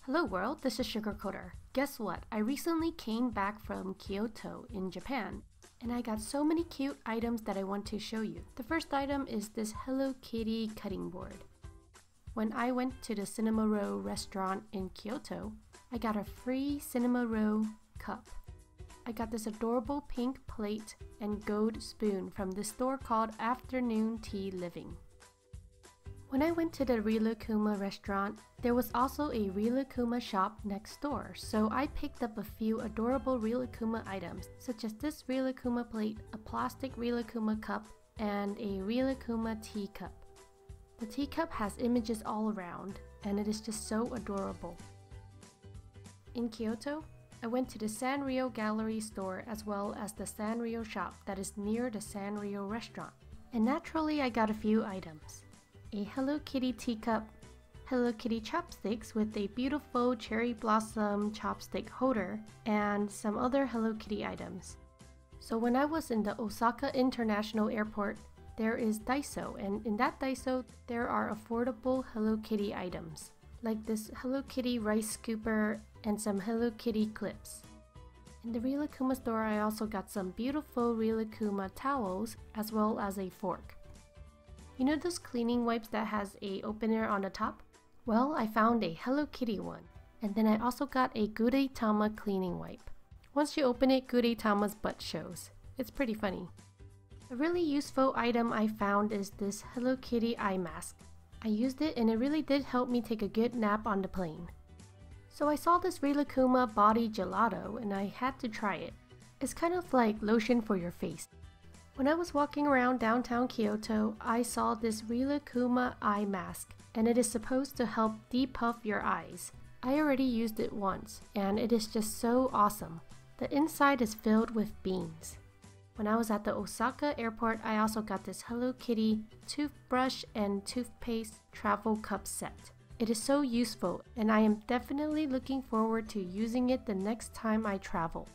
Hello world, this is Sugarcoder. Guess what? I recently came back from Kyoto in Japan, and I got so many cute items that I want to show you. The first item is this Hello Kitty cutting board. When I went to the Cinema Row restaurant in Kyoto, I got a free Cinema Row cup. I got this adorable pink plate and gold spoon from the store called Afternoon Tea Living. When I went to the Rilakkuma restaurant, there was also a Rilakkuma shop next door, so I picked up a few adorable Rilakkuma items, such as this Rilakkuma plate, a plastic Rilakkuma cup, and a Rilakkuma teacup. The teacup has images all around, and it is just so adorable. In Kyoto, I went to the Sanrio Gallery store as well as the Sanrio shop that is near the Sanrio restaurant. And naturally, I got a few items. A Hello Kitty teacup, Hello Kitty chopsticks with a beautiful cherry blossom chopstick holder, and some other Hello Kitty items. So when I was in the Osaka International Airport, there is Daiso, and in that Daiso, there are affordable Hello Kitty items, like this Hello Kitty rice scooper and some Hello Kitty clips. In the Rilakkuma store, I also got some beautiful Rilakkuma towels as well as a fork. You know those cleaning wipes that has a opener on the top? Well, I found a Hello Kitty one. And then I also got a Gudetama cleaning wipe. Once you open it, Gudetama's butt shows. It's pretty funny. A really useful item I found is this Hello Kitty eye mask. I used it and it really did help me take a good nap on the plane. So I saw this Rilakkuma body gelato and I had to try it. It's kind of like lotion for your face. When I was walking around downtown Kyoto, I saw this Rilakkuma eye mask, and it is supposed to help depuff your eyes. I already used it once, and it is just so awesome. The inside is filled with beans. When I was at the Osaka airport, I also got this Hello Kitty toothbrush and toothpaste travel cup set. It is so useful, and I am definitely looking forward to using it the next time I travel.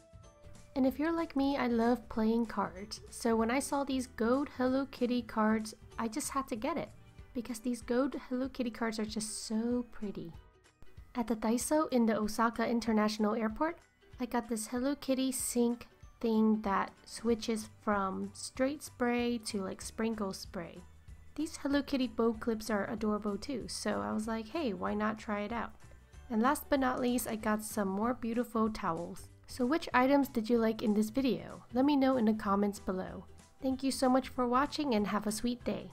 And if you're like me, I love playing cards, so when I saw these gold Hello Kitty cards, I just had to get it, because these gold Hello Kitty cards are just so pretty. At the Daiso in the Osaka International Airport, I got this Hello Kitty sink thing that switches from straight spray to like sprinkle spray. These Hello Kitty bow clips are adorable too, so I was like, hey, why not try it out? And last but not least, I got some more beautiful towels. So which items did you like in this video? Let me know in the comments below. Thank you so much for watching and have a sweet day.